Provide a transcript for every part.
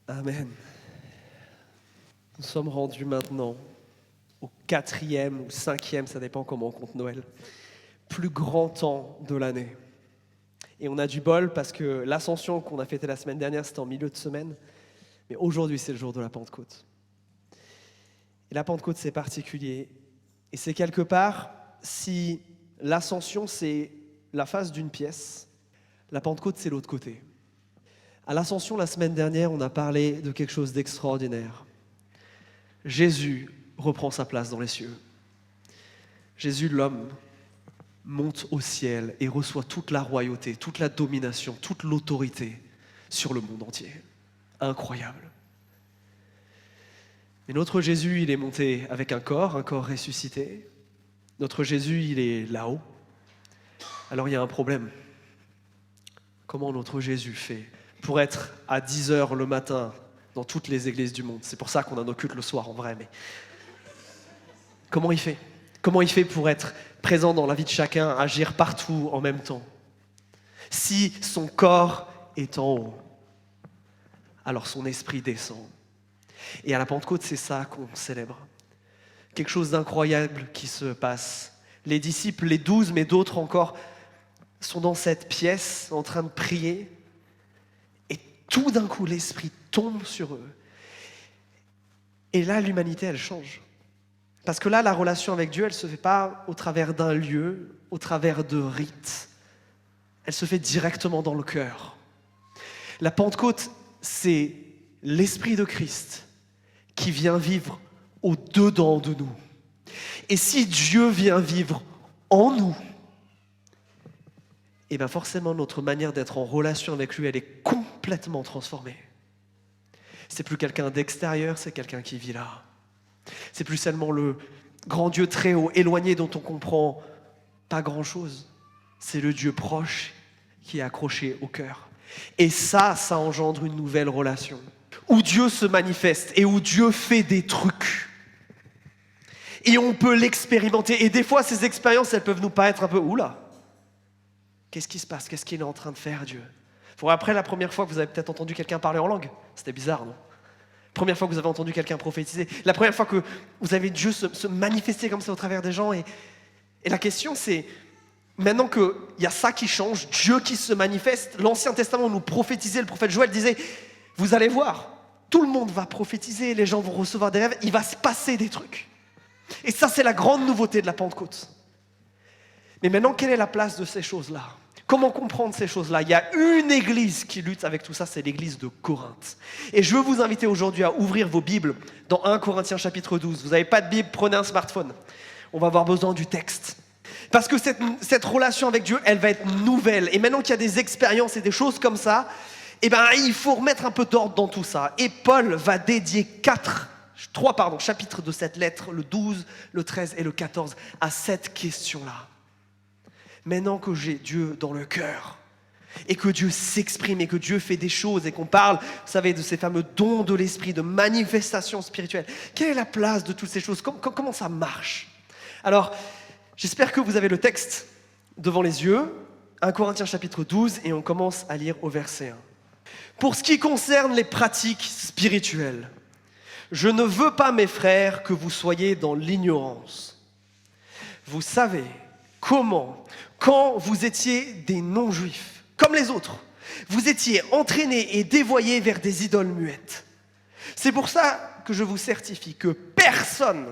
Amen. Nous sommes rendus maintenant au 4e ou 5e, ça dépend comment on compte Noël, plus grand temps de l'année. Et on a du bol parce que l'ascension qu'on a fêtée la semaine dernière, c'était en milieu de semaine. Mais aujourd'hui, c'est le jour de la Pentecôte. Et la Pentecôte, c'est particulier. Et c'est quelque part, si l'ascension, c'est la face d'une pièce, la Pentecôte, c'est l'autre côté. À l'ascension, la semaine dernière, on a parlé de quelque chose d'extraordinaire. Jésus reprend sa place dans les cieux. Jésus, l'homme, monte au ciel et reçoit toute la royauté, toute la domination, toute l'autorité sur le monde entier. Incroyable. Mais notre Jésus, il est monté avec un corps ressuscité. Notre Jésus, il est là-haut. Alors il y a un problème. Comment notre Jésus fait pour être à 10h le matin dans toutes les églises du monde? C'est pour ça qu'on a nos cultes le soir en vrai, mais comment il fait? Comment il fait pour être présent dans la vie de chacun, agir partout en même temps? Si son corps est en haut, alors son esprit descend. Et à la Pentecôte, c'est ça qu'on célèbre. Quelque chose d'incroyable qui se passe. Les disciples, les 12, mais d'autres encore, sont dans cette pièce en train de prier. Et tout d'un coup, l'esprit tombe sur eux. Et là, l'humanité, elle change. Parce que là, la relation avec Dieu, elle ne se fait pas au travers d'un lieu, au travers de rites. Elle se fait directement dans le cœur. La Pentecôte, c'est l'Esprit de Christ qui vient vivre au-dedans de nous. Et si Dieu vient vivre en nous, et bien forcément notre manière d'être en relation avec lui, elle est complètement transformée. C'est plus quelqu'un d'extérieur, c'est quelqu'un qui vit là. C'est plus seulement le grand Dieu très haut, éloigné, dont on comprend pas grand-chose. C'est le Dieu proche qui est accroché au cœur. Et ça engendre une nouvelle relation, où Dieu se manifeste et où Dieu fait des trucs. Et on peut l'expérimenter. Et des fois, ces expériences, elles peuvent nous paraître un peu « Oula, qu'est-ce qui se passe? Qu'est-ce qu'il est en train de faire, Dieu ?» Après, la première fois que vous avez peut-être entendu quelqu'un parler en langue, c'était bizarre, non? Première fois que vous avez entendu quelqu'un prophétiser, la première fois que vous avez Dieu se manifester comme ça au travers des gens. Et la question, c'est, maintenant qu'il y a ça qui change, Dieu qui se manifeste, l'Ancien Testament nous prophétisait, le prophète Joël disait, vous allez voir, tout le monde va prophétiser, les gens vont recevoir des rêves, il va se passer des trucs. Et ça, c'est la grande nouveauté de la Pentecôte. Mais maintenant, quelle est la place de ces choses-là ? Comment comprendre ces choses-là ? Il y a une église qui lutte avec tout ça, c'est l'église de Corinthe. Et je veux vous inviter aujourd'hui à ouvrir vos Bibles dans 1 Corinthiens chapitre 12. Vous n'avez pas de Bible, prenez un smartphone. On va avoir besoin du texte. Parce que cette relation avec Dieu, elle va être nouvelle. Et maintenant qu'il y a des expériences et des choses comme ça, il faut remettre un peu d'ordre dans tout ça. Et Paul va dédier 3 chapitres de cette lettre, le 12, le 13 et le 14, à cette question-là. Maintenant que j'ai Dieu dans le cœur et que Dieu s'exprime et que Dieu fait des choses et qu'on parle, vous savez, de ces fameux dons de l'esprit, de manifestations spirituelles, quelle est la place de toutes ces choses ? Comment ça marche ? Alors, j'espère que vous avez le texte devant les yeux, 1 Corinthiens chapitre 12, et on commence à lire au verset 1. Pour ce qui concerne les pratiques spirituelles, je ne veux pas, mes frères, que vous soyez dans l'ignorance. Vous savez comment, quand vous étiez des non-juifs, comme les autres, vous étiez entraînés et dévoyés vers des idoles muettes. C'est pour ça que je vous certifie que personne,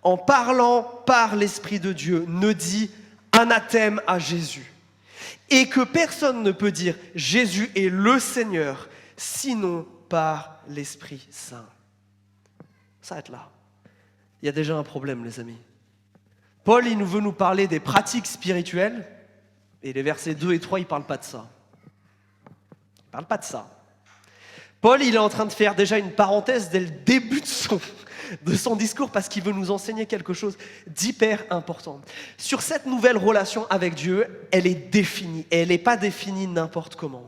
en parlant par l'Esprit de Dieu, ne dit anathème à Jésus. Et que personne ne peut dire Jésus est le Seigneur, sinon par l'Esprit Saint. Ça va être là. Il y a déjà un problème, les amis. Paul, il veut nous parler des pratiques spirituelles, et les versets 2 et 3, il ne parle pas de ça. Il ne parle pas de ça. Paul, il est en train de faire déjà une parenthèse dès le début de son discours, parce qu'il veut nous enseigner quelque chose d'hyper important. Sur cette nouvelle relation avec Dieu, elle est définie, et elle n'est pas définie n'importe comment.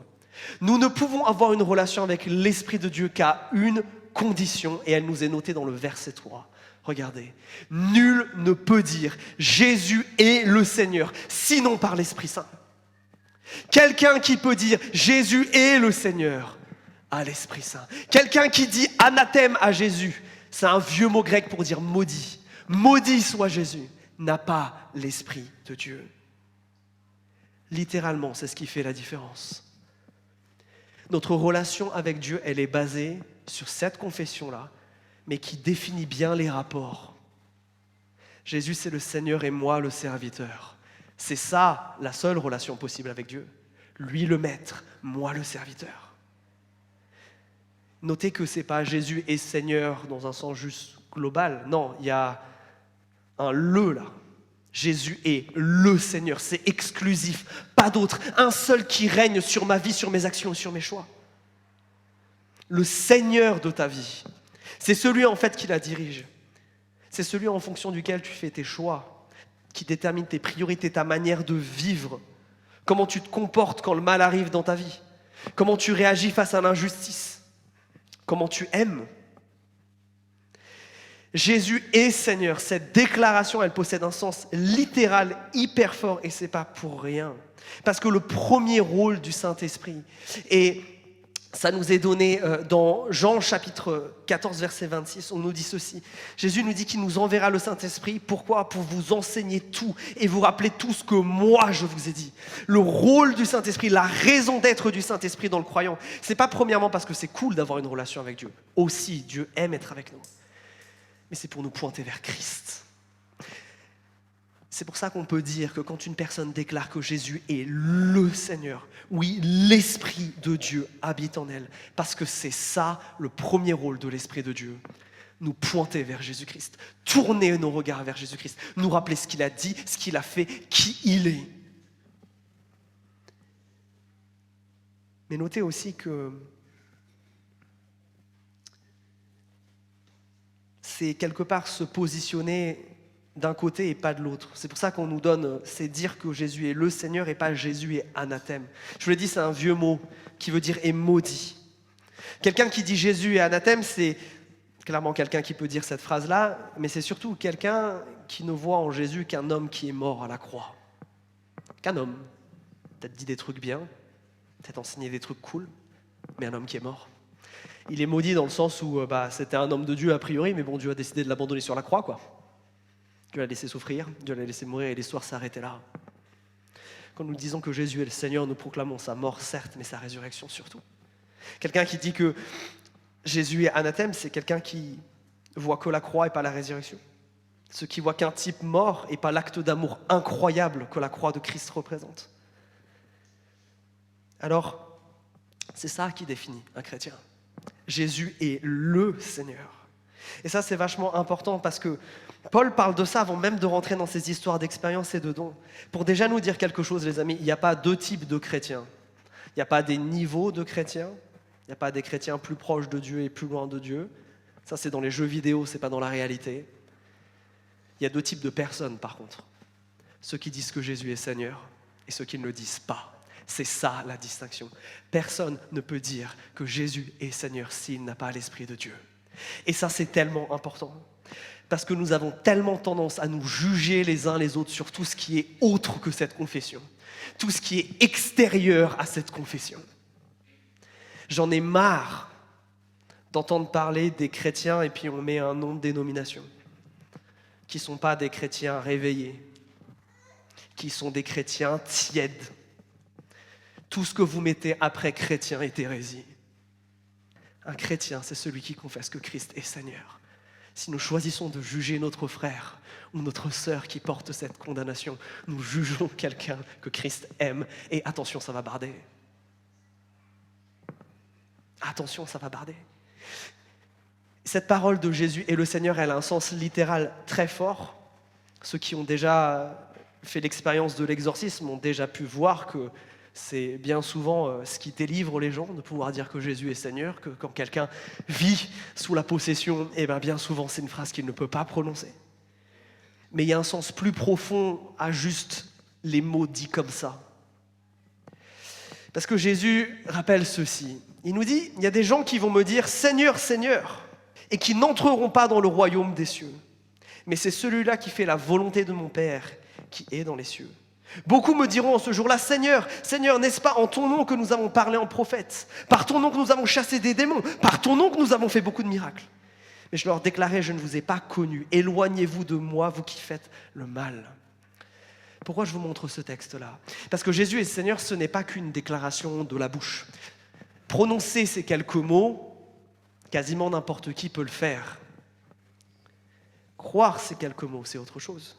Nous ne pouvons avoir une relation avec l'Esprit de Dieu qu'à une condition, et elle nous est notée dans le verset 3. Regardez, nul ne peut dire Jésus est le Seigneur, sinon par l'Esprit Saint. Quelqu'un qui peut dire Jésus est le Seigneur à l'Esprit Saint. Quelqu'un qui dit anathème à Jésus, c'est un vieux mot grec pour dire maudit. Maudit soit Jésus, n'a pas l'Esprit de Dieu. Littéralement, c'est ce qui fait la différence. Notre relation avec Dieu, elle est basée sur cette confession-là, mais qui définit bien les rapports. Jésus, c'est le Seigneur et moi, le serviteur. C'est ça, la seule relation possible avec Dieu. Lui, le maître, moi, le serviteur. Notez que ce n'est pas Jésus est Seigneur dans un sens juste global. Non, il y a un « le » là. Jésus est le Seigneur, c'est exclusif, pas d'autre. Un seul qui règne sur ma vie, sur mes actions et sur mes choix. Le Seigneur de ta vie. C'est celui en fait qui la dirige. C'est celui en fonction duquel tu fais tes choix, qui détermine tes priorités, ta manière de vivre, comment tu te comportes quand le mal arrive dans ta vie, comment tu réagis face à l'injustice, comment tu aimes. Jésus est Seigneur. Cette déclaration, elle possède un sens littéral hyper fort et c'est pas pour rien. Parce que le premier rôle du Saint-Esprit, et ça nous est donné dans Jean chapitre 14 verset 26, on nous dit ceci. Jésus nous dit qu'il nous enverra le Saint-Esprit. Pourquoi ? Pour vous enseigner tout et vous rappeler tout ce que moi je vous ai dit. Le rôle du Saint-Esprit, la raison d'être du Saint-Esprit dans le croyant, c'est pas premièrement parce que c'est cool d'avoir une relation avec Dieu. Aussi, Dieu aime être avec nous. Mais c'est pour nous pointer vers Christ. C'est pour ça qu'on peut dire que quand une personne déclare que Jésus est le Seigneur, oui, l'Esprit de Dieu habite en elle, parce que c'est ça le premier rôle de l'Esprit de Dieu, nous pointer vers Jésus-Christ, tourner nos regards vers Jésus-Christ, nous rappeler ce qu'il a dit, ce qu'il a fait, qui il est. Mais notez aussi que c'est quelque part se positionner d'un côté et pas de l'autre. C'est pour ça qu'on nous donne, c'est dire que Jésus est le Seigneur et pas Jésus est anathème. Je vous l'ai dit, c'est un vieux mot qui veut dire est maudit. Quelqu'un qui dit Jésus est anathème, c'est clairement quelqu'un qui peut dire cette phrase-là, mais c'est surtout quelqu'un qui ne voit en Jésus qu'un homme qui est mort à la croix. Qu'un homme, peut-être dit des trucs bien, peut-être enseigné des trucs cool, mais un homme qui est mort. Il est maudit dans le sens où c'était un homme de Dieu a priori, mais bon, Dieu a décidé de l'abandonner sur la croix, quoi. Dieu l'a laissé souffrir, Dieu l'a laissé mourir et l'histoire s'arrêtait là. Quand nous disons que Jésus est le Seigneur, nous proclamons sa mort, certes, mais sa résurrection surtout. Quelqu'un qui dit que Jésus est anathème, c'est quelqu'un qui voit que la croix et pas la résurrection. Ceux qui voient qu'un type mort et pas l'acte d'amour incroyable que la croix de Christ représente. Alors, c'est ça qui définit un chrétien. Jésus est le Seigneur. Et ça, c'est vachement important parce que Paul parle de ça avant même de rentrer dans ces histoires d'expérience et de dons. Pour déjà nous dire quelque chose, les amis, il n'y a pas deux types de chrétiens. Il n'y a pas des niveaux de chrétiens. Il n'y a pas des chrétiens plus proches de Dieu et plus loin de Dieu. Ça, c'est dans les jeux vidéo, c'est pas dans la réalité. Il y a deux types de personnes, par contre. Ceux qui disent que Jésus est Seigneur et ceux qui ne le disent pas. C'est ça la distinction. Personne ne peut dire que Jésus est Seigneur s'il n'a pas l'Esprit de Dieu. Et ça, c'est tellement important. Parce que nous avons tellement tendance à nous juger les uns les autres sur tout ce qui est autre que cette confession. Tout ce qui est extérieur à cette confession. J'en ai marre d'entendre parler des chrétiens et puis on met un nom de dénomination. Qui ne sont pas des chrétiens réveillés. Qui sont des chrétiens tièdes. Tout ce que vous mettez après chrétien est hérésie. Un chrétien, c'est celui qui confesse que Christ est Seigneur. Si nous choisissons de juger notre frère ou notre sœur qui porte cette condamnation, nous jugeons quelqu'un que Christ aime. Et attention, ça va barder. Attention, ça va barder. Cette parole de Jésus et le Seigneur, elle a un sens littéral très fort. Ceux qui ont déjà fait l'expérience de l'exorcisme ont déjà pu voir que c'est bien souvent ce qui délivre les gens de pouvoir dire que Jésus est Seigneur, que quand quelqu'un vit sous la possession, bien souvent c'est une phrase qu'il ne peut pas prononcer. Mais il y a un sens plus profond à juste les mots dits comme ça. Parce que Jésus rappelle ceci. Il nous dit, il y a des gens qui vont me dire « Seigneur, Seigneur » et qui n'entreront pas dans le royaume des cieux. Mais c'est celui-là qui fait la volonté de mon Père qui est dans les cieux. Beaucoup me diront en ce jour-là, Seigneur, Seigneur, n'est-ce pas en ton nom que nous avons parlé en prophète? Par ton nom que nous avons chassé des démons? Par ton nom que nous avons fait beaucoup de miracles? Mais je leur déclarais, je ne vous ai pas connus. Éloignez-vous de moi, vous qui faites le mal. Pourquoi je vous montre ce texte-là? Parce que Jésus est Seigneur, ce n'est pas qu'une déclaration de la bouche. Prononcer ces quelques mots, quasiment n'importe qui peut le faire. Croire ces quelques mots, c'est autre chose.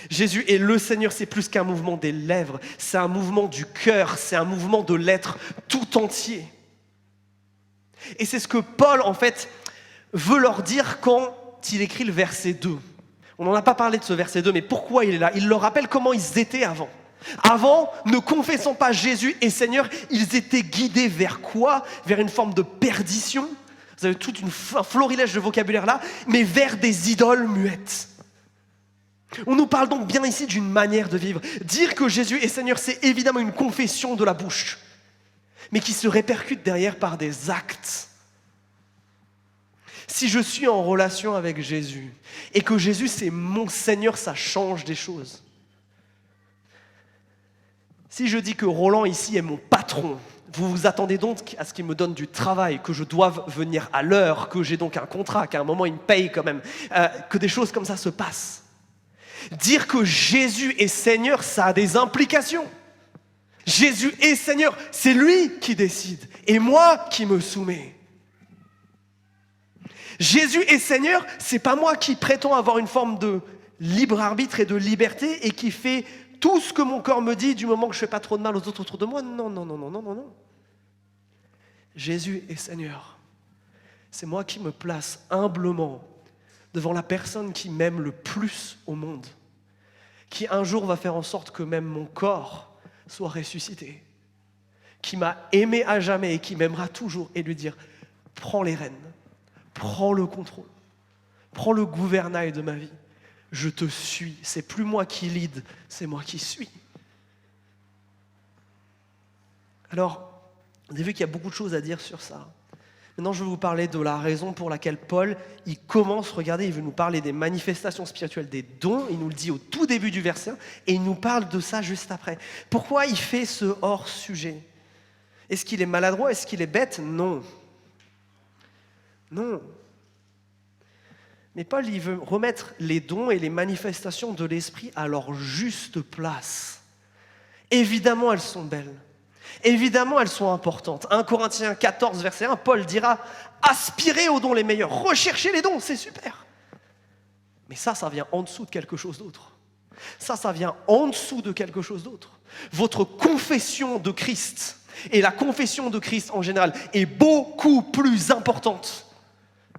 Jésus est le Seigneur, c'est plus qu'un mouvement des lèvres, c'est un mouvement du cœur, c'est un mouvement de l'être tout entier. Et c'est ce que Paul, en fait, veut leur dire quand il écrit le verset 2. On n'en a pas parlé de ce verset 2, mais pourquoi il est là? Il leur rappelle comment ils étaient avant. Avant, ne confessant pas Jésus est Seigneur, ils étaient guidés vers quoi? Vers une forme de perdition. Vous avez tout un florilège de vocabulaire là, mais vers des idoles muettes. On nous parle donc bien ici d'une manière de vivre. Dire que Jésus est Seigneur, c'est évidemment une confession de la bouche, mais qui se répercute derrière par des actes. Si je suis en relation avec Jésus et que Jésus c'est mon Seigneur, ça change des choses. Si je dis que Roland ici est mon patron, vous vous attendez donc à ce qu'il me donne du travail, que je doive venir à l'heure, que j'ai donc un contrat, qu'à un moment il me paye quand même, que des choses comme ça se passent. Dire que Jésus est Seigneur, ça a des implications. Jésus est Seigneur, c'est lui qui décide et moi qui me soumets. Jésus est Seigneur, c'est pas moi qui prétends avoir une forme de libre arbitre et de liberté et qui fait tout ce que mon corps me dit du moment que je ne fais pas trop de mal aux autres autour de moi. Non, non, non, non, non, non, non. Jésus est Seigneur. C'est moi qui me place humblement devant la personne qui m'aime le plus au monde, qui un jour va faire en sorte que même mon corps soit ressuscité, qui m'a aimé à jamais et qui m'aimera toujours, et lui dire, prends les rênes, prends le contrôle, prends le gouvernail de ma vie, je te suis, c'est plus moi qui lead, c'est moi qui suis. Alors, vous avez vu qu'il y a beaucoup de choses à dire sur ça. Maintenant, je vais vous parler de la raison pour laquelle Paul, il commence, regardez, il veut nous parler des manifestations spirituelles, des dons, il nous le dit au tout début du verset 1, et il nous parle de ça juste après. Pourquoi il fait ce hors-sujet? Est-ce qu'il est maladroit? Est-ce qu'il est bête? Non. Non. Mais Paul, il veut remettre les dons et les manifestations de l'esprit à leur juste place. Évidemment, elles sont belles. Évidemment, elles sont importantes. 1 Corinthiens 14, verset 1, Paul dira « Aspirez aux dons les meilleurs, recherchez les dons, c'est super !» Mais ça vient en dessous de quelque chose d'autre. Ça vient en dessous de quelque chose d'autre. Votre confession de Christ, et la confession de Christ en général, est beaucoup plus importante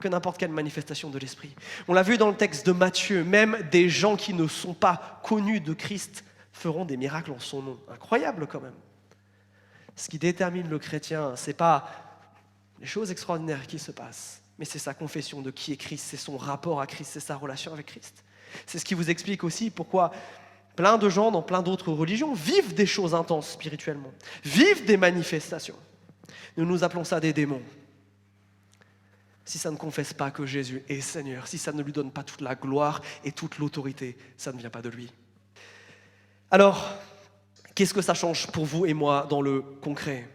que n'importe quelle manifestation de l'esprit. On l'a vu dans le texte de Matthieu, même des gens qui ne sont pas connus de Christ feront des miracles en son nom. Incroyable quand même. Ce qui détermine le chrétien, ce n'est pas les choses extraordinaires qui se passent, mais c'est sa confession de qui est Christ, c'est son rapport à Christ, c'est sa relation avec Christ. C'est ce qui vous explique aussi pourquoi plein de gens dans plein d'autres religions vivent des choses intenses spirituellement, vivent des manifestations. Nous appelons ça des démons. Si ça ne confesse pas que Jésus est Seigneur, si ça ne lui donne pas toute la gloire et toute l'autorité, ça ne vient pas de lui. Alors, qu'est-ce que ça change pour vous et moi dans le concret?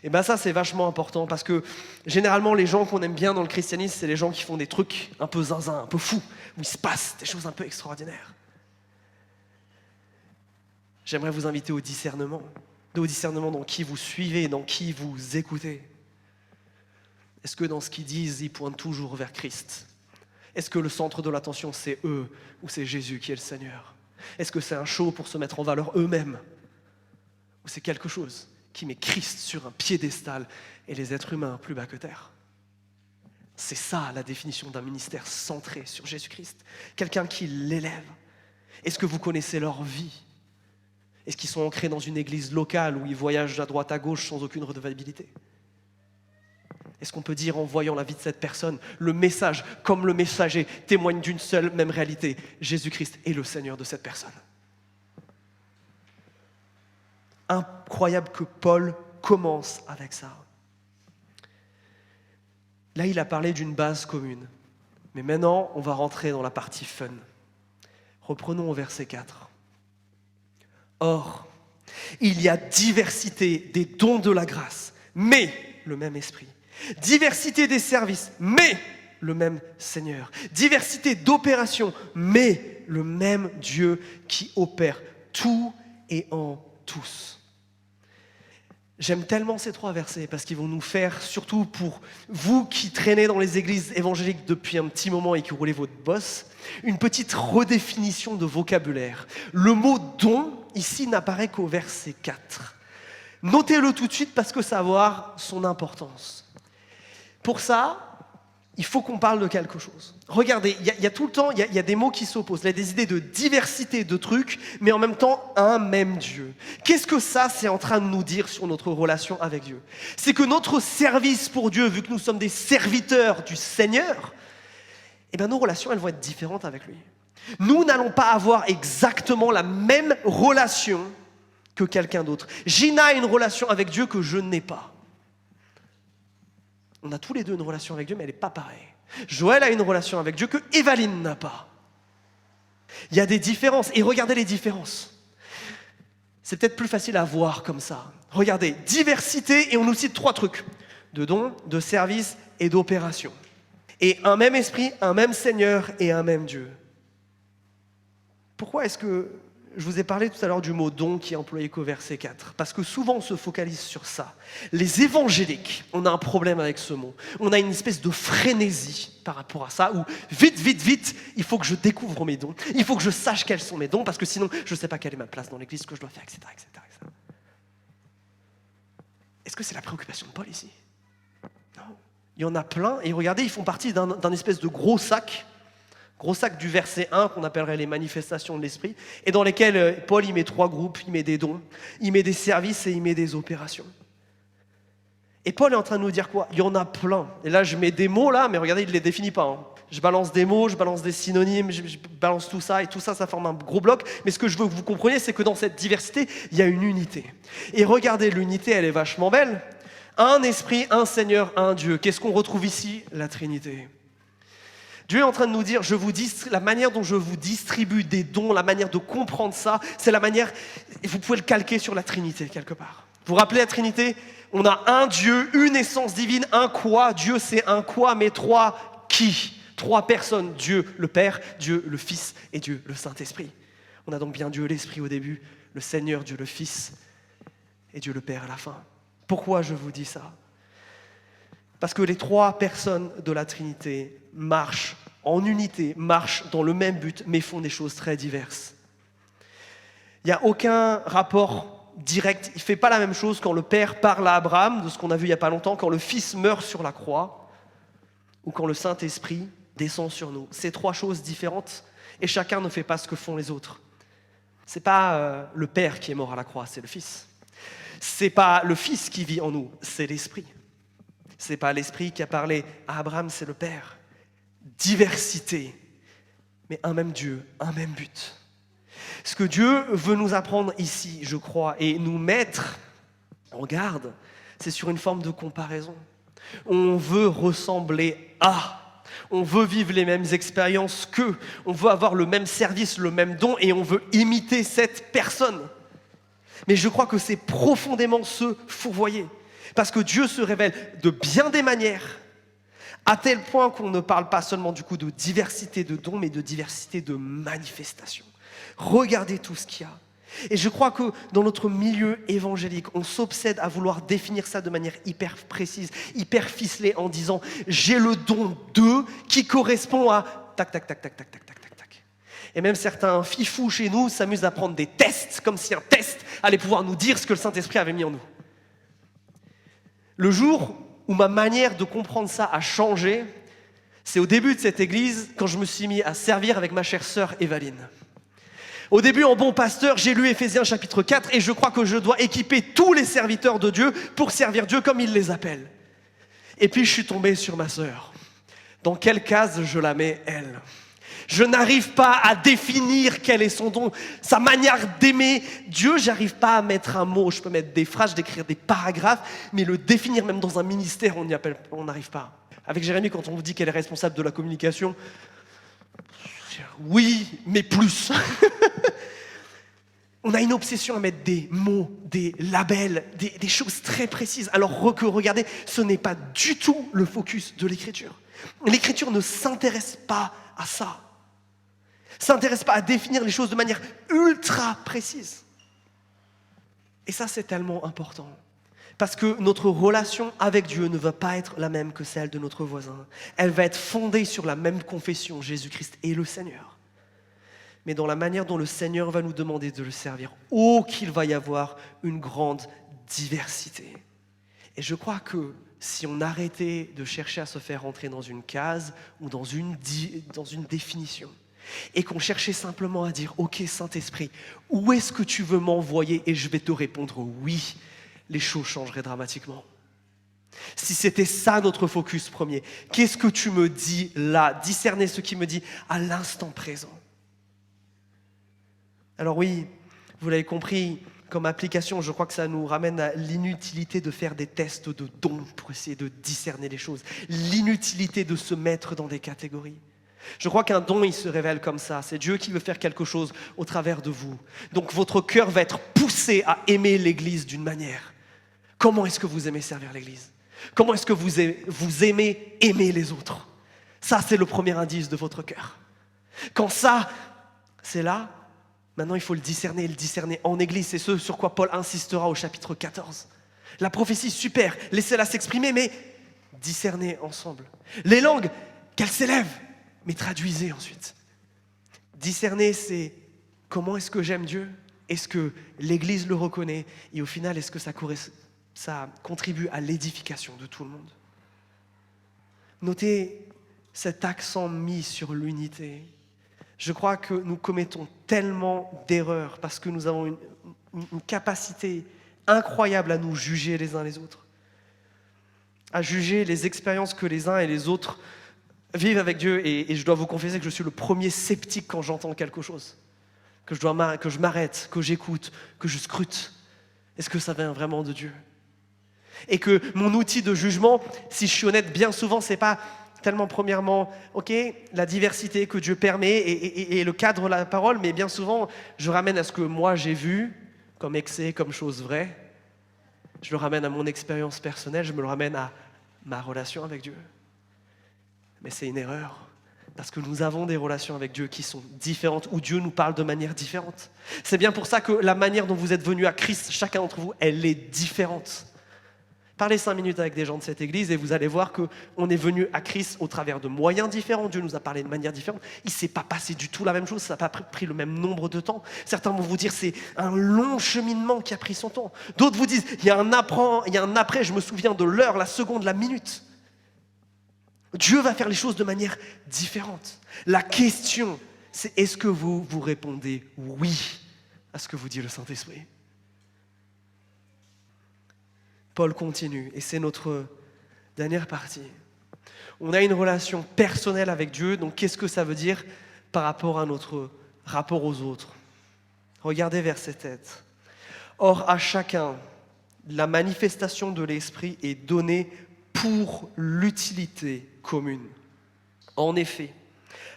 Et bien ça, c'est vachement important parce que généralement, les gens qu'on aime bien dans le christianisme, c'est les gens qui font des trucs un peu zinzin, un peu fous, où il se passe des choses un peu extraordinaires. J'aimerais vous inviter au discernement dans qui vous suivez, dans qui vous écoutez. Est-ce que dans ce qu'ils disent, ils pointent toujours vers Christ? Est-ce que le centre de l'attention, c'est eux ou c'est Jésus qui est le Seigneur? Est-ce que c'est un show pour se mettre en valeur eux-mêmes? Ou c'est quelque chose qui met Christ sur un piédestal et les êtres humains plus bas que terre? C'est ça la définition d'un ministère centré sur Jésus-Christ. Quelqu'un qui l'élève. Est-ce que vous connaissez leur vie? Est-ce qu'ils sont ancrés dans une église locale où ils voyagent à droite à gauche sans aucune redevabilité? Est-ce qu'on peut dire, en voyant la vie de cette personne, le message, comme le messager, témoigne d'une seule même réalité: Jésus-Christ est le Seigneur de cette personne. Incroyable que Paul commence avec ça. Là, il a parlé d'une base commune. Mais maintenant, on va rentrer dans la partie fun. Reprenons au verset 4. Or, il y a diversité des dons de la grâce, mais le même esprit. Diversité des services, mais le même Seigneur. Diversité d'opérations, mais le même Dieu qui opère tout et en tous. J'aime tellement ces 3 versets parce qu'ils vont nous faire, surtout pour vous qui traînez dans les églises évangéliques depuis un petit moment et qui roulez votre bosse, une petite redéfinition de vocabulaire. Le mot don, ici, n'apparaît qu'au verset 4. Notez-le tout de suite parce que ça va avoir son importance. Pour ça, il faut qu'on parle de quelque chose. Regardez, il y a tout le temps, il y a des mots qui s'opposent. Il y a des idées de diversité de trucs, mais en même temps, un même Dieu. Qu'est-ce que ça, c'est en train de nous dire sur notre relation avec Dieu? C'est que notre service pour Dieu, vu que nous sommes des serviteurs du Seigneur, eh bien, nos relations, elles vont être différentes avec lui. Nous n'allons pas avoir exactement la même relation que quelqu'un d'autre. Gina a une relation avec Dieu que je n'ai pas. On a tous les deux une relation avec Dieu, mais elle n'est pas pareille. Joël a une relation avec Dieu que Evaline n'a pas. Il y a des différences, et regardez les différences. C'est peut-être plus facile à voir comme ça. Regardez, diversité, et on nous cite 3 trucs. De dons, de services et d'opérations. Et un même esprit, un même Seigneur et un même Dieu. Pourquoi est-ce que je vous ai parlé tout à l'heure du mot don qui est employé qu'au verset 4? Parce que souvent on se focalise sur ça. Les évangéliques, on a un problème avec ce mot. On a une espèce de frénésie par rapport à ça, où vite, vite, vite, il faut que je découvre mes dons. Il faut que je sache quels sont mes dons, parce que sinon je ne sais pas quelle est ma place dans l'église, ce que je dois faire, etc., etc., etc. Est-ce que c'est la préoccupation de Paul ici? Non. Il y en a plein, et regardez, ils font partie d'un espèce de gros sac du verset 1 qu'on appellerait les manifestations de l'esprit, et dans lesquelles Paul il met 3 groupes, il met des dons, il met des services et il met des opérations. Et Paul est en train de nous dire quoi? Il y en a plein. Et là je mets des mots là, mais regardez, il ne les définit pas. Je balance des mots, je balance des synonymes, je balance tout ça, et tout ça, ça forme un gros bloc. Mais ce que je veux que vous compreniez, c'est que dans cette diversité, il y a une unité. Et regardez, l'unité, elle est vachement belle. Un esprit, un Seigneur, un Dieu. Qu'est-ce qu'on retrouve ici? La Trinité. Dieu est en train de nous dire, la manière dont je vous distribue des dons, la manière de comprendre ça, c'est la manière, vous pouvez le calquer sur la Trinité quelque part. Vous vous rappelez la Trinité? On a un Dieu, une essence divine, un quoi? Dieu c'est un quoi, mais 3 qui? 3 personnes, Dieu le Père, Dieu le Fils et Dieu le Saint-Esprit. On a donc bien Dieu l'Esprit au début, le Seigneur, Dieu le Fils et Dieu le Père à la fin. Pourquoi je vous dis ça? Parce que les 3 personnes de la Trinité marchent en unité, marchent dans le même but, mais font des choses très diverses. Il n'y a aucun rapport direct. Il ne fait pas la même chose quand le Père parle à Abraham, de ce qu'on a vu il n'y a pas longtemps, quand le Fils meurt sur la croix, ou quand le Saint-Esprit descend sur nous. C'est 3 choses différentes, et chacun ne fait pas ce que font les autres. Ce n'est pas le Père qui est mort à la croix, c'est le Fils. Ce n'est pas le Fils qui vit en nous, c'est l'Esprit. Ce n'est pas l'Esprit qui a parlé à Abraham, c'est le Père. Diversité, mais un même Dieu, un même but. Ce que Dieu veut nous apprendre ici, je crois, et nous mettre en garde, c'est sur une forme de comparaison. On veut ressembler à, on veut vivre les mêmes expériences qu'eux, on veut avoir le même service, le même don, et on veut imiter cette personne. Mais je crois que c'est profondément se fourvoyer. Parce que Dieu se révèle de bien des manières, à tel point qu'on ne parle pas seulement du coup de diversité de dons, mais de diversité de manifestations. Regardez tout ce qu'il y a. Et je crois que dans notre milieu évangélique, on s'obsède à vouloir définir ça de manière hyper précise, hyper ficelée, en disant « j'ai le don de qui correspond à tac, tac, tac, tac, tac, tac, tac, tac, tac ». Et même certains fifous chez nous s'amusent à prendre des tests, comme si un test allait pouvoir nous dire ce que le Saint-Esprit avait mis en nous. Le jour où ma manière de comprendre ça a changé, c'est au début de cette église, quand je me suis mis à servir avec ma chère sœur Evaline. Au début, en bon pasteur, j'ai lu Éphésiens chapitre 4 et je crois que je dois équiper tous les serviteurs de Dieu pour servir Dieu comme il les appelle. Et puis je suis tombé sur ma sœur. Dans quelle case je la mets, elle ? Je n'arrive pas à définir quel est son don, sa manière d'aimer Dieu. J'arrive pas à mettre un mot. Je peux mettre des phrases, d'écrire des paragraphes, mais le définir même dans un ministère, on n'arrive pas. Avec Jérémie, quand on vous dit qu'elle est responsable de la communication, oui, mais plus. On a une obsession à mettre des mots, des labels, des choses très précises. Alors que regardez, ce n'est pas du tout le focus de l'Écriture. L'Écriture ne s'intéresse pas à ça. S'intéresse pas à définir les choses de manière ultra précise. Et ça, c'est tellement important. Parce que notre relation avec Dieu ne va pas être la même que celle de notre voisin. Elle va être fondée sur la même confession, Jésus-Christ est le Seigneur. Mais dans la manière dont le Seigneur va nous demander de le servir, oh qu'il va y avoir une grande diversité. Et je crois que si on arrêtait de chercher à se faire rentrer dans une case ou dans une définition, et qu'on cherchait simplement à dire « Ok, Saint-Esprit, où est-ce que tu veux m'envoyer ?» et je vais te répondre « Oui », les choses changeraient dramatiquement. Si c'était ça notre focus premier, qu'est-ce que tu me dis là? Discerner ce qui me dit à l'instant présent. Alors oui, vous l'avez compris, comme application, je crois que ça nous ramène à l'inutilité de faire des tests de dons pour essayer de discerner les choses. L'inutilité de se mettre dans des catégories. Je crois qu'un don, il se révèle comme ça. C'est Dieu qui veut faire quelque chose au travers de vous. Donc votre cœur va être poussé à aimer l'Église d'une manière. Comment est-ce que vous aimez servir l'Église? Comment est-ce que vous aimez aimer les autres? Ça, c'est le premier indice de votre cœur. Quand ça, c'est là, maintenant il faut le discerner en Église. C'est ce sur quoi Paul insistera au chapitre 14. La prophétie, super, laissez-la s'exprimer, mais discernez ensemble. Les langues, qu'elles s'élèvent, mais traduisez ensuite. Discerner, c'est comment est-ce que j'aime Dieu? Est-ce que l'Église le reconnaît? Et au final, est-ce que ça contribue à l'édification de tout le monde? Notez cet accent mis sur l'unité. Je crois que nous commettons tellement d'erreurs parce que nous avons une capacité incroyable à nous juger les uns les autres, à juger les expériences que les uns et les autres vivent avec Dieu. Et je dois vous confesser que je suis le premier sceptique quand j'entends quelque chose, que je m'arrête, que j'écoute, que je scrute. Est-ce que ça vient vraiment de Dieu? Et que mon outil de jugement, si je suis honnête, bien souvent, c'est pas tellement premièrement, ok, la diversité que Dieu permet et le cadre de la parole, mais bien souvent, je ramène à ce que moi j'ai vu comme excès, comme chose vraie. Je le ramène à mon expérience personnelle, je me le ramène à ma relation avec Dieu. Mais c'est une erreur, parce que nous avons des relations avec Dieu qui sont différentes, où Dieu nous parle de manière différente. C'est bien pour ça que la manière dont vous êtes venus à Christ, chacun d'entre vous, elle est différente. Parlez 5 minutes avec des gens de cette église et vous allez voir qu'on est venu à Christ au travers de moyens différents. Dieu nous a parlé de manière différente. Il ne s'est pas passé du tout la même chose, ça n'a pas pris le même nombre de temps. Certains vont vous dire c'est un long cheminement qui a pris son temps. D'autres vous disent il y a un après, je me souviens de l'heure, la seconde, la minute. Dieu va faire les choses de manière différente. La question, c'est est-ce que vous répondez oui à ce que vous dit le Saint-Esprit? Paul continue, et c'est notre dernière partie. On a une relation personnelle avec Dieu, donc qu'est-ce que ça veut dire par rapport à notre rapport aux autres? Regardez verset 7. Or, à chacun, la manifestation de l'Esprit est donnée pour l'utilité commune. En effet,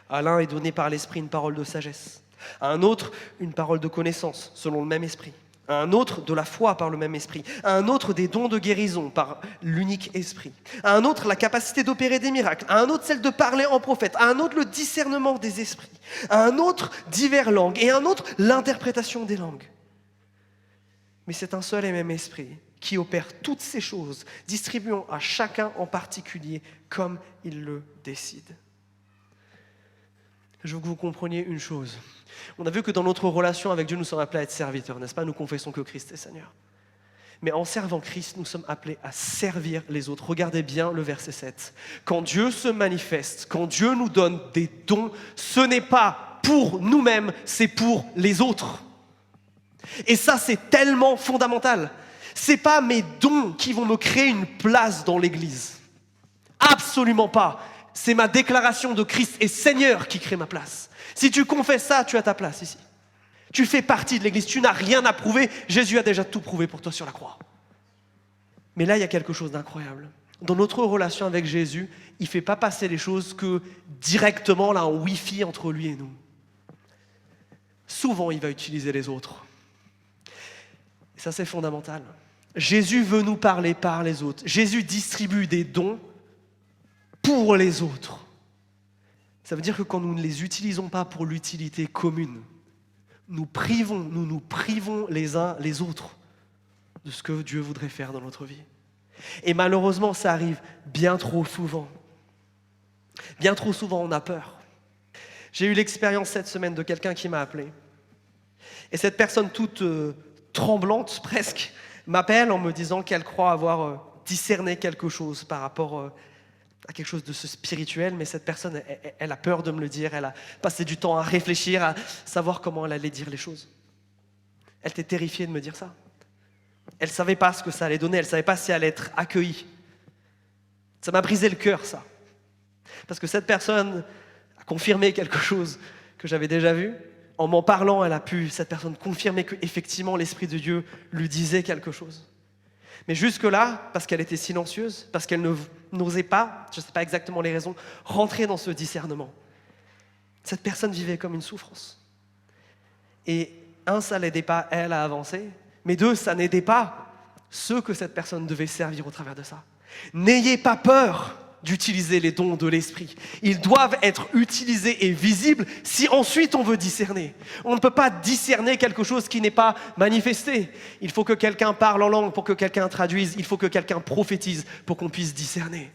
à l'un est donné par l'Esprit une parole de sagesse, à un autre une parole de connaissance, selon le même Esprit, à un autre de la foi par le même Esprit, à un autre des dons de guérison par l'unique Esprit, à un autre la capacité d'opérer des miracles, à un autre celle de parler en prophète, à un autre le discernement des esprits, à un autre diverses langues, et à un autre l'interprétation des langues. Mais c'est un seul et même Esprit qui opère toutes ces choses, distribuant à chacun en particulier comme il le décide. Je veux que vous compreniez une chose. On a vu que dans notre relation avec Dieu, nous sommes appelés à être serviteurs, n'est-ce pas? Nous confessons que Christ est Seigneur. Mais en servant Christ, nous sommes appelés à servir les autres. Regardez bien le verset 7. Quand Dieu se manifeste, quand Dieu nous donne des dons, ce n'est pas pour nous-mêmes, c'est pour les autres. Et ça, c'est tellement fondamental. C'est pas mes dons qui vont me créer une place dans l'Église. Absolument pas. C'est ma déclaration de Christ est Seigneur qui crée ma place. Si tu confesses ça, tu as ta place ici. Tu fais partie de l'Église, tu n'as rien à prouver. Jésus a déjà tout prouvé pour toi sur la croix. Mais là, il y a quelque chose d'incroyable. Dans notre relation avec Jésus, il ne fait pas passer les choses que directement là en Wi-Fi entre lui et nous. Souvent, il va utiliser les autres. Ça, c'est fondamental. Jésus veut nous parler par les autres. Jésus distribue des dons pour les autres. Ça veut dire que quand nous ne les utilisons pas pour l'utilité commune, nous nous privons les uns les autres de ce que Dieu voudrait faire dans notre vie. Et malheureusement, ça arrive bien trop souvent. Bien trop souvent, on a peur. J'ai eu l'expérience cette semaine de quelqu'un qui m'a appelé. Et cette personne toute tremblante presque m'appelle en me disant qu'elle croit avoir discerné quelque chose par rapport à quelque chose de ce spirituel, mais cette personne, elle a peur de me le dire, elle a passé du temps à réfléchir, à savoir comment elle allait dire les choses. Elle était terrifiée de me dire ça. Elle ne savait pas ce que ça allait donner, elle ne savait pas si elle allait être accueillie. Ça m'a brisé le cœur, ça. Parce que cette personne a confirmé quelque chose que j'avais déjà vu. En m'en parlant, cette personne, confirmer qu'effectivement l'Esprit de Dieu lui disait quelque chose. Mais jusque-là, parce qu'elle était silencieuse, parce qu'elle n'osait pas, je ne sais pas exactement les raisons, rentrer dans ce discernement. Cette personne vivait comme une souffrance. Et ça l'aidait pas, elle, à avancer, mais ça n'aidait pas ceux que cette personne devait servir au travers de ça. N'ayez pas peur d'utiliser les dons de l'Esprit. Ils doivent être utilisés et visibles si ensuite on veut discerner. On ne peut pas discerner quelque chose qui n'est pas manifesté. Il faut que quelqu'un parle en langue pour que quelqu'un traduise. Il faut que quelqu'un prophétise pour qu'on puisse discerner.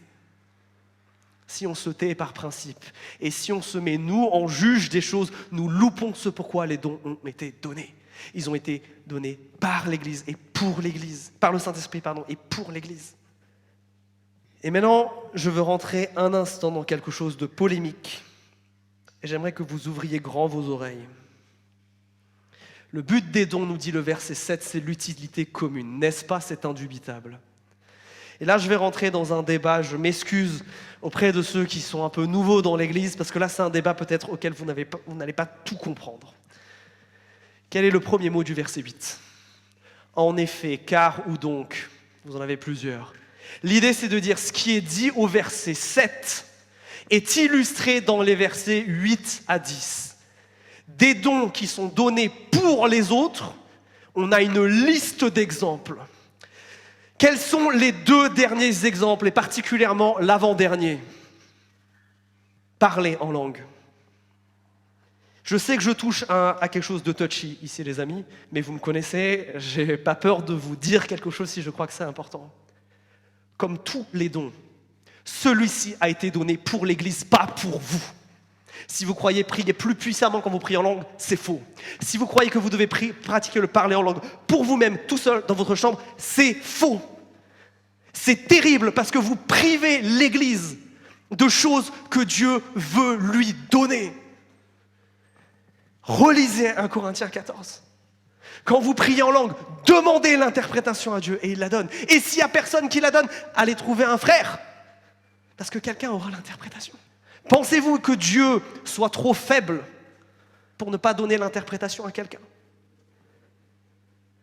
Si on se tait par principe et si on se met, nous, en juge des choses, nous loupons ce pourquoi les dons ont été donnés. Ils ont été donnés par l'Église et pour l'Église, par le Saint-Esprit, et pour l'Église. Et maintenant, je veux rentrer un instant dans quelque chose de polémique. Et j'aimerais que vous ouvriez grand vos oreilles. Le but des dons, nous dit le verset 7, c'est l'utilité commune. N'est-ce pas? C'est indubitable. Et là, je vais rentrer dans un débat. Je m'excuse auprès de ceux qui sont un peu nouveaux dans l'Église, parce que là, c'est un débat peut-être auquel vous n'allez pas tout comprendre. Quel est le premier mot du verset 8? En effet, car ou donc, vous en avez plusieurs. L'idée, c'est de dire ce qui est dit au verset 7 est illustré dans les versets 8 à 10. Des dons qui sont donnés pour les autres, on a une liste d'exemples. Quels sont les 2 derniers exemples, et particulièrement l'avant-dernier? Parler en langue. Je sais que je touche à quelque chose de touchy ici, les amis, mais vous me connaissez, j'ai pas peur de vous dire quelque chose si je crois que c'est important. Comme tous les dons, celui-ci a été donné pour l'Église, pas pour vous. Si vous croyez prier plus puissamment quand vous priez en langue, c'est faux. Si vous croyez que vous devez pratiquer le parler en langue pour vous-même, tout seul, dans votre chambre, c'est faux. C'est terrible parce que vous privez l'Église de choses que Dieu veut lui donner. Relisez 1 Corinthiens 14. Quand vous priez en langue, demandez l'interprétation à Dieu et il la donne. Et s'il n'y a personne qui la donne, allez trouver un frère. Parce que quelqu'un aura l'interprétation. Pensez-vous que Dieu soit trop faible pour ne pas donner l'interprétation à quelqu'un?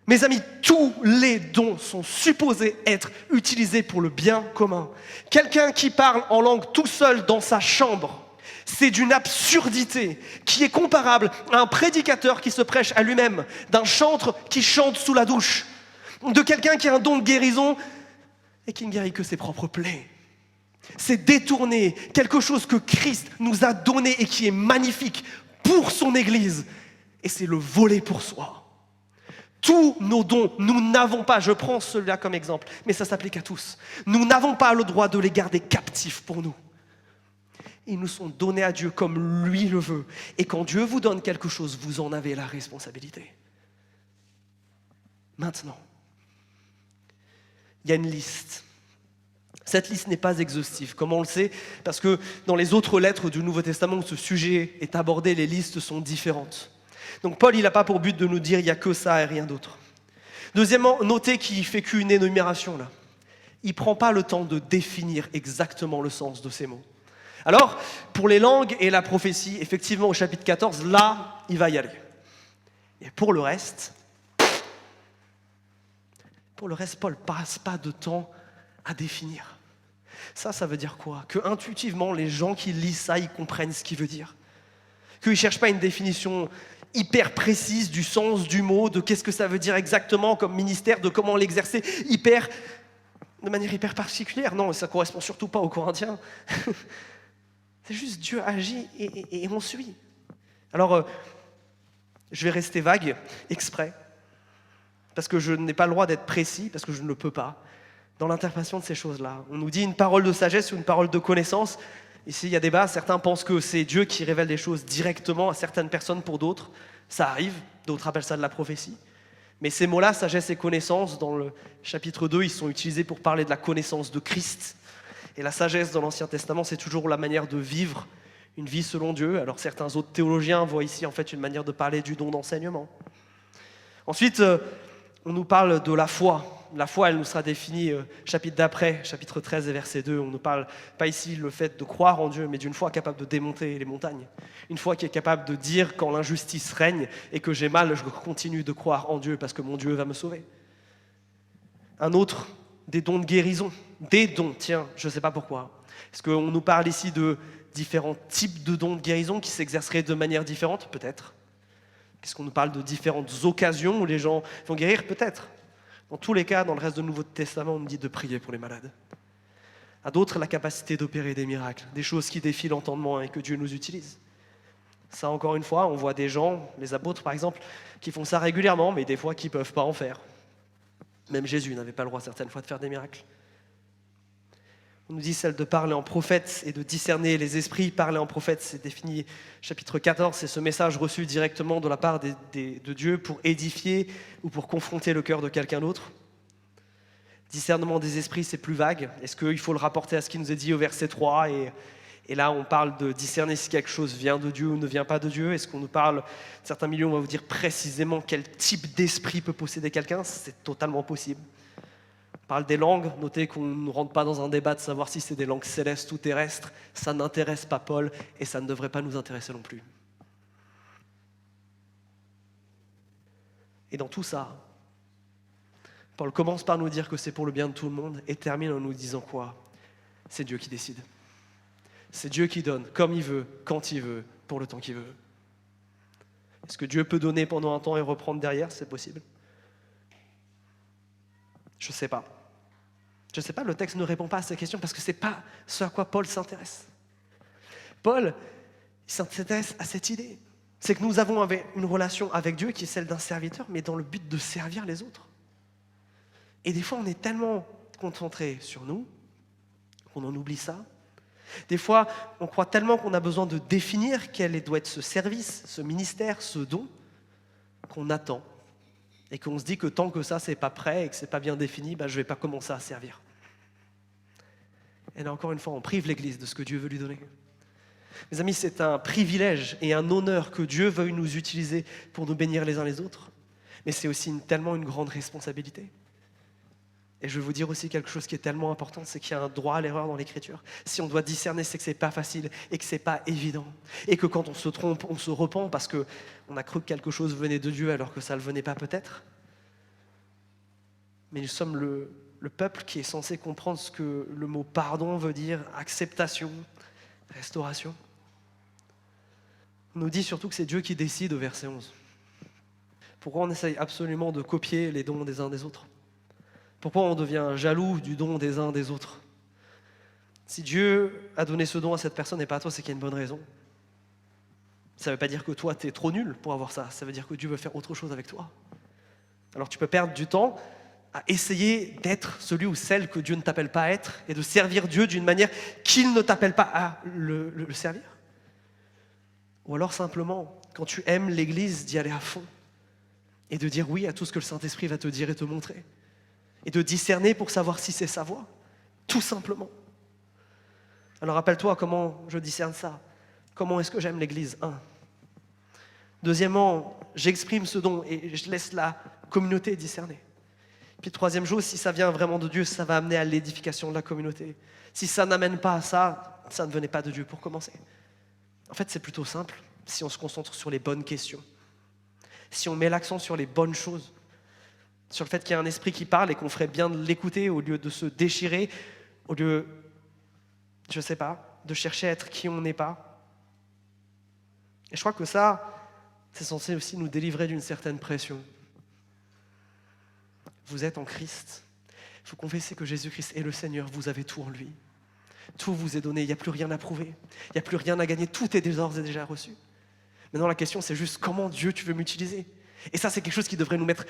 Mes amis, tous les dons sont supposés être utilisés pour le bien commun. Quelqu'un qui parle en langue tout seul dans sa chambre, c'est d'une absurdité qui est comparable à un prédicateur qui se prêche à lui-même, d'un chantre qui chante sous la douche, de quelqu'un qui a un don de guérison et qui ne guérit que ses propres plaies. C'est détourner quelque chose que Christ nous a donné et qui est magnifique pour son Église. Et c'est le voler pour soi. Tous nos dons, nous n'avons pas, je prends celui-là comme exemple, mais ça s'applique à tous. Nous n'avons pas le droit de les garder captifs pour nous. Ils nous sont donnés à Dieu comme lui le veut. Et quand Dieu vous donne quelque chose, vous en avez la responsabilité. Maintenant, il y a une liste. Cette liste n'est pas exhaustive, comme on le sait, parce que dans les autres lettres du Nouveau Testament où ce sujet est abordé, les listes sont différentes. Donc Paul, il n'a pas pour but de nous dire il n'y a que ça et rien d'autre. Deuxièmement, notez qu'il ne fait qu'une énumération là. Il ne prend pas le temps de définir exactement le sens de ces mots. Alors, pour les langues et la prophétie, effectivement, au chapitre 14, là, il va y aller. Et pour le reste, Paul ne passe pas de temps à définir. Ça veut dire quoi? Que intuitivement, les gens qui lisent ça, ils comprennent ce qu'il veut dire. Qu'ils ne cherchent pas une définition hyper précises du sens du mot, de qu'est-ce que ça veut dire exactement comme ministère, de comment l'exercer de manière hyper particulière. Non, ça ne correspond surtout pas aux Corinthiens. C'est juste Dieu agit et on suit. Alors, je vais rester vague, exprès, parce que je n'ai pas le droit d'être précis, parce que je ne le peux pas, dans l'interprétation de ces choses-là. On nous dit une parole de sagesse ou une parole de connaissance. Ici, il y a débat. Certains pensent que c'est Dieu qui révèle des choses directement à certaines personnes, pour d'autres. Ça arrive. D'autres appellent ça de la prophétie. Mais ces mots-là, sagesse et connaissance, dans le chapitre 2, ils sont utilisés pour parler de la connaissance de Christ. Et la sagesse dans l'Ancien Testament, c'est toujours la manière de vivre une vie selon Dieu. Alors certains autres théologiens voient ici en fait une manière de parler du don d'enseignement. Ensuite, on nous parle de la foi. La foi, elle nous sera définie chapitre d'après, chapitre 13 et verset 2. On ne parle pas ici le fait de croire en Dieu, mais d'une foi capable de démonter les montagnes. Une foi qui est capable de dire quand l'injustice règne et que j'ai mal, je continue de croire en Dieu parce que mon Dieu va me sauver. Un autre, des dons de guérison. Des dons, tiens, je ne sais pas pourquoi. Est-ce qu'on nous parle ici de différents types de dons de guérison qui s'exerceraient de manière différente? Peut-être. Est-ce qu'on nous parle de différentes occasions où les gens vont guérir? Peut-être. Dans tous les cas, dans le reste du Nouveau Testament, on nous dit de prier pour les malades. À d'autres, la capacité d'opérer des miracles, des choses qui défient l'entendement et que Dieu nous utilise. Ça, encore une fois, on voit des gens, les apôtres par exemple, qui font ça régulièrement, mais des fois qui ne peuvent pas en faire. Même Jésus n'avait pas le droit certaines fois de faire des miracles. On nous dit celle de parler en prophète et de discerner les esprits. Parler en prophète, c'est défini chapitre 14, c'est ce message reçu directement de la part de Dieu pour édifier ou pour confronter le cœur de quelqu'un d'autre. Discernement des esprits, c'est plus vague. Est-ce qu'il faut le rapporter à ce qui nous est dit au verset 3 et là, on parle de discerner si quelque chose vient de Dieu ou ne vient pas de Dieu. Est-ce qu'on nous parle, certains milieux, on va vous dire précisément quel type d'esprit peut posséder quelqu'un? C'est totalement possible. On parle des langues. Notez qu'on ne rentre pas dans un débat de savoir si c'est des langues célestes ou terrestres. Ça n'intéresse pas Paul et ça ne devrait pas nous intéresser non plus. Et dans tout ça, Paul commence par nous dire que c'est pour le bien de tout le monde et termine en nous disant quoi? C'est Dieu qui décide. C'est Dieu qui donne comme il veut, quand il veut, pour le temps qu'il veut. Est-ce que Dieu peut donner pendant un temps et reprendre derrière? C'est possible. Je ne sais pas. Je ne sais pas, le texte ne répond pas à ces questions parce que ce n'est pas ce à quoi Paul s'intéresse. Paul, il s'intéresse à cette idée. C'est que nous avons une relation avec Dieu qui est celle d'un serviteur, mais dans le but de servir les autres. Et des fois, on est tellement concentré sur nous qu'on en oublie ça. Des fois, on croit tellement qu'on a besoin de définir quel doit être ce service, ce ministère, ce don, qu'on attend. Et qu'on se dit que tant que ça, c'est pas prêt et que c'est pas bien défini, je ne vais pas commencer à servir. Et là, encore une fois, on prive l'Église de ce que Dieu veut lui donner. Mes amis, c'est un privilège et un honneur que Dieu veuille nous utiliser pour nous bénir les uns les autres. Mais c'est aussi tellement une grande responsabilité. Et je vais vous dire aussi quelque chose qui est tellement important, c'est qu'il y a un droit à l'erreur dans l'Écriture. Si on doit discerner, c'est que c'est pas facile et que c'est pas évident. Et que quand on se trompe, on se repent parce qu'on a cru que quelque chose venait de Dieu alors que ça ne le venait pas peut-être. Mais nous sommes le peuple qui est censé comprendre ce que le mot pardon veut dire, acceptation, restauration. On nous dit surtout que c'est Dieu qui décide au verset 11. Pourquoi on essaye absolument de copier les dons des uns des autres? Pourquoi on devient jaloux du don des uns des autres? Si Dieu a donné ce don à cette personne et pas à toi, c'est qu'il y a une bonne raison. Ça ne veut pas dire que toi, tu es trop nul pour avoir ça. Ça veut dire que Dieu veut faire autre chose avec toi. Alors tu peux perdre du temps à essayer d'être celui ou celle que Dieu ne t'appelle pas à être et de servir Dieu d'une manière qu'il ne t'appelle pas à le servir. Ou alors simplement, quand tu aimes l'Église, d'y aller à fond et de dire oui à tout ce que le Saint-Esprit va te dire et te montrer. Et de discerner pour savoir si c'est sa voix, tout simplement. Alors rappelle-toi comment je discerne ça. Comment est-ce que j'aime l'Église? Deuxièmement, j'exprime ce don et je laisse la communauté discerner. Puis troisième chose, si ça vient vraiment de Dieu, ça va amener à l'édification de la communauté. Si ça n'amène pas à ça, ça ne venait pas de Dieu pour commencer. En fait, c'est plutôt simple si on se concentre sur les bonnes questions. Si on met l'accent sur les bonnes choses. Sur le fait qu'il y a un esprit qui parle et qu'on ferait bien de l'écouter au lieu de se déchirer, au lieu, je ne sais pas, de chercher à être qui on n'est pas. Et je crois que ça, c'est censé aussi nous délivrer d'une certaine pression. Vous êtes en Christ. Il faut confesser que Jésus-Christ est le Seigneur. Vous avez tout en lui. Tout vous est donné. Il n'y a plus rien à prouver. Il n'y a plus rien à gagner. Tout est d'ores et déjà reçu. Maintenant, la question, c'est juste comment Dieu, tu veux m'utiliser? Et ça, c'est quelque chose qui devrait nous mettre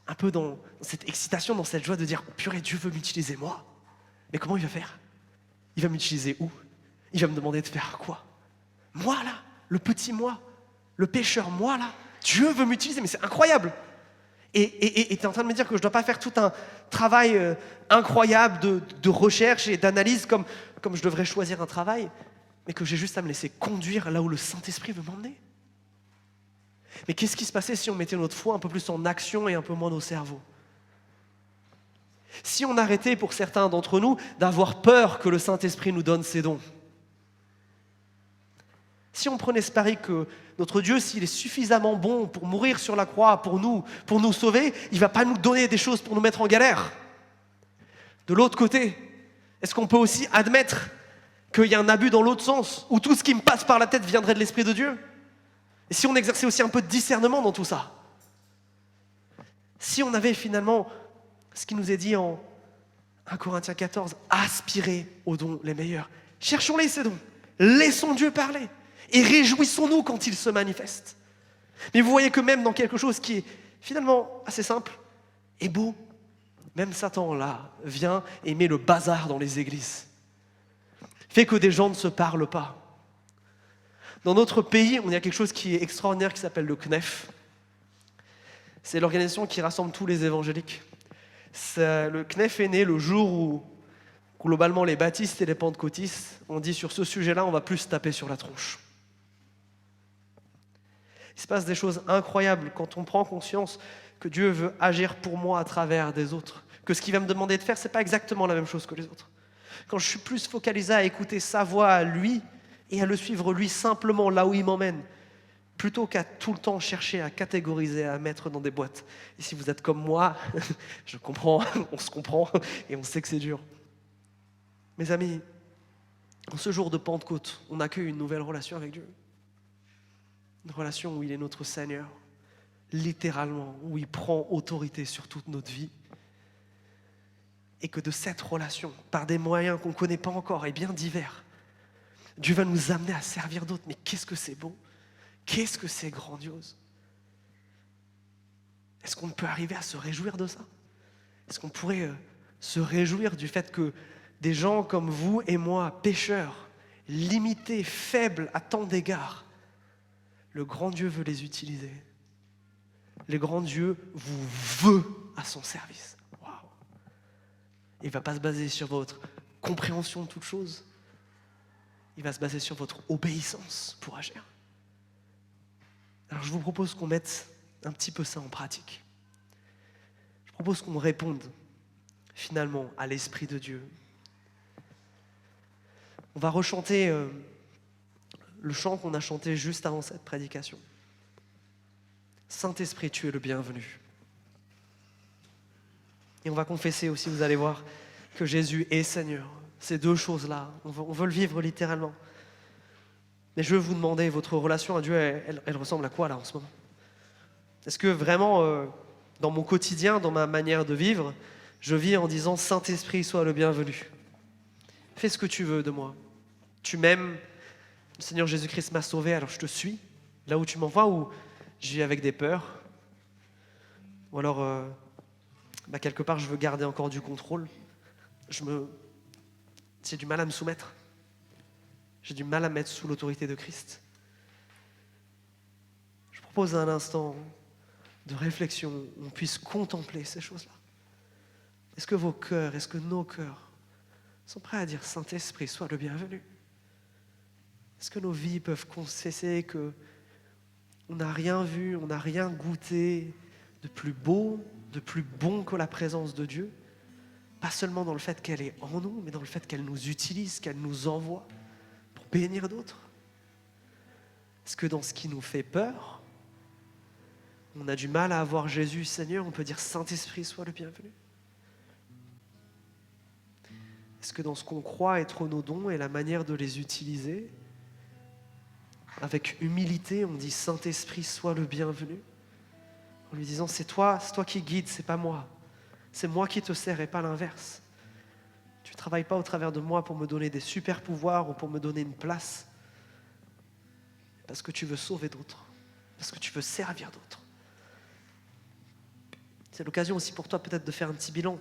un peu dans cette excitation, dans cette joie de dire, purée, Dieu veut m'utiliser moi. Mais comment il va faire? Il va m'utiliser où? Il va me demander de faire quoi? Moi, là, le petit moi, le pécheur, moi, là, Dieu veut m'utiliser, mais c'est incroyable. Et tu es en train de me dire que je ne dois pas faire tout un travail incroyable de recherche et d'analyse comme je devrais choisir un travail, mais que j'ai juste à me laisser conduire là où le Saint-Esprit veut m'emmener. Mais qu'est-ce qui se passait si on mettait notre foi un peu plus en action et un peu moins au cerveau? Si on arrêtait pour certains d'entre nous d'avoir peur que le Saint-Esprit nous donne ses dons, si on prenait ce pari que notre Dieu, s'il est suffisamment bon pour mourir sur la croix pour nous sauver, il ne va pas nous donner des choses pour nous mettre en galère. De l'autre côté, est-ce qu'on peut aussi admettre qu'il y a un abus dans l'autre sens, où tout ce qui me passe par la tête viendrait de l'Esprit de Dieu? Et si on exerçait aussi un peu de discernement dans tout ça? Si on avait finalement ce qui nous est dit en 1 Corinthiens 14, aspirez aux dons les meilleurs. Cherchons-les ces dons. Laissons Dieu parler. Et réjouissons-nous quand il se manifeste. Mais vous voyez que même dans quelque chose qui est finalement assez simple et beau, même Satan là vient et met le bazar dans les églises. Fait que des gens ne se parlent pas. Dans notre pays, on a quelque chose qui est extraordinaire qui s'appelle le CNEF. C'est l'organisation qui rassemble tous les évangéliques. Le CNEF est né le jour où, globalement, les baptistes et les pentecôtistes ont dit sur ce sujet-là, on va plus se taper sur la tronche. Il se passe des choses incroyables quand on prend conscience que Dieu veut agir pour moi à travers des autres, que ce qu'il va me demander de faire, ce n'est pas exactement la même chose que les autres. Quand je suis plus focalisé à écouter sa voix à lui et à le suivre lui simplement là où il m'emmène, plutôt qu'à tout le temps chercher à catégoriser, à mettre dans des boîtes. Et si vous êtes comme moi, je comprends, on se comprend et on sait que c'est dur. Mes amis, en ce jour de Pentecôte, on accueille une nouvelle relation avec Dieu. Une relation où il est notre Seigneur, littéralement, où il prend autorité sur toute notre vie. Et que de cette relation, par des moyens qu'on ne connaît pas encore et bien divers, Dieu va nous amener à servir d'autres. Mais qu'est-ce que c'est beau! Qu'est-ce que c'est grandiose! Est-ce qu'on peut arriver à se réjouir de ça? Est-ce qu'on pourrait se réjouir du fait que des gens comme vous et moi, pécheurs, limités, faibles à tant d'égards, le grand Dieu veut les utiliser. Le grand Dieu vous veut à son service. Waouh! Il ne va pas se baser sur votre compréhension de toutes choses. Il va se baser sur votre obéissance pour agir. Alors je vous propose qu'on mette un petit peu ça en pratique. Je propose qu'on réponde finalement à l'Esprit de Dieu. On va rechanter le chant qu'on a chanté juste avant cette prédication. Saint-Esprit, tu es le bienvenu. Et on va confesser aussi, vous allez voir, que Jésus est Seigneur. Ces deux choses-là, on veut le vivre littéralement. Mais je veux vous demander, votre relation à Dieu, elle ressemble à quoi là en ce moment? Est-ce que vraiment, dans mon quotidien, dans ma manière de vivre, je vis en disant « Saint-Esprit, sois le bienvenu. Fais ce que tu veux de moi. Tu m'aimes, le Seigneur Jésus-Christ m'a sauvé, alors je te suis. Là où tu m'envoies, ou je vis avec des peurs. Ou alors, quelque part, je veux garder encore du contrôle. J'ai du mal à me soumettre. J'ai du mal à me mettre sous l'autorité de Christ. Je propose un instant de réflexion où on puisse contempler ces choses-là. Est-ce que vos cœurs, est-ce que nos cœurs sont prêts à dire « Saint-Esprit, sois le bienvenu » ? Est-ce que nos vies peuvent confesser que on n'a rien vu, on n'a rien goûté de plus beau, de plus bon que la présence de Dieu? Pas seulement dans le fait qu'elle est en nous, mais dans le fait qu'elle nous utilise, qu'elle nous envoie pour bénir d'autres. Est-ce que dans ce qui nous fait peur, on a du mal à avoir Jésus Seigneur, on peut dire Saint-Esprit, sois le bienvenu? Est-ce que dans ce qu'on croit être nos dons et la manière de les utiliser, avec humilité, on dit Saint-Esprit, sois le bienvenu. En lui disant, c'est toi qui guides, c'est pas moi. C'est moi qui te sers et pas l'inverse. Tu ne travailles pas au travers de moi pour me donner des super pouvoirs ou pour me donner une place. Parce que tu veux sauver d'autres. Parce que tu veux servir d'autres. C'est l'occasion aussi pour toi peut-être de faire un petit bilan.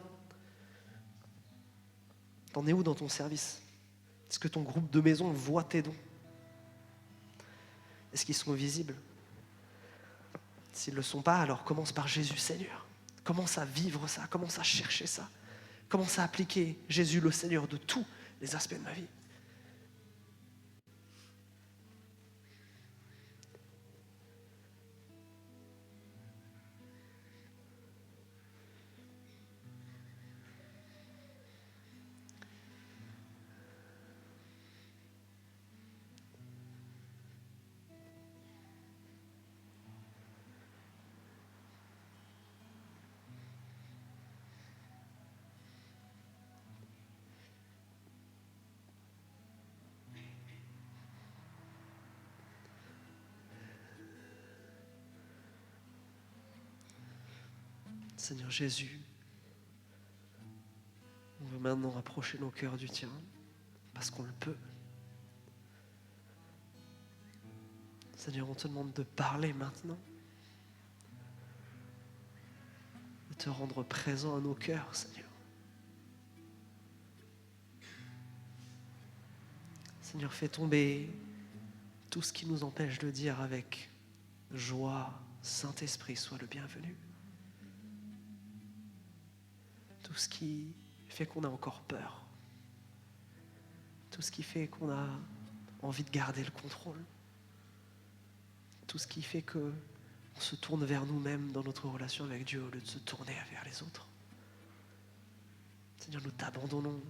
T'en es où dans ton service? Est-ce que ton groupe de maison voit tes dons? Est-ce qu'ils sont visibles? S'ils ne le sont pas, alors commence par Jésus Seigneur. Commence à vivre ça, commence à chercher ça. Commence à appliquer Jésus le Seigneur de tous les aspects de ma vie. Seigneur Jésus, on veut maintenant rapprocher nos cœurs du tien, parce qu'on le peut. Seigneur, on te demande de parler maintenant, de te rendre présent à nos cœurs, Seigneur. Seigneur, fais tomber tout ce qui nous empêche de dire avec joie, Saint-Esprit, sois le bienvenu. Tout ce qui fait qu'on a encore peur. Tout ce qui fait qu'on a envie de garder le contrôle. Tout ce qui fait qu'on se tourne vers nous-mêmes dans notre relation avec Dieu au lieu de se tourner vers les autres. Seigneur, nous t'abandonnons.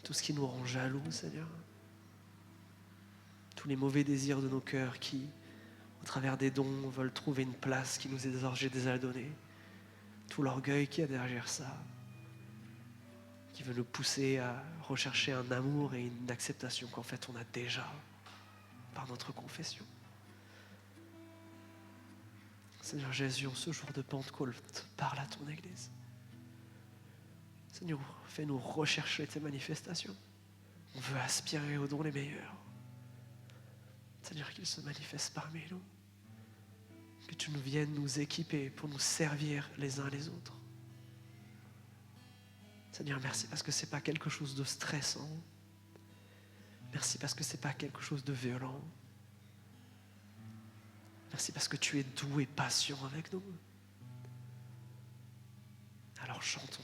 Tout ce qui nous rend jaloux, Seigneur. Tous les mauvais désirs de nos cœurs qui, au travers des dons, veulent trouver une place qui nous est déjà donnée. Tout l'orgueil qu'il y a derrière ça, qui veut nous pousser à rechercher un amour et une acceptation qu'en fait on a déjà par notre confession. Seigneur Jésus, en ce jour de Pentecôte, parle à ton Église. Seigneur, fais-nous rechercher tes manifestations. On veut aspirer aux dons les meilleurs. Seigneur, qu'ils se manifestent parmi nous. Que tu nous viennes nous équiper pour nous servir les uns les autres. Seigneur, merci parce que ce n'est pas quelque chose de stressant. Merci parce que ce n'est pas quelque chose de violent. Merci parce que tu es doux et patient avec nous. Alors chantons.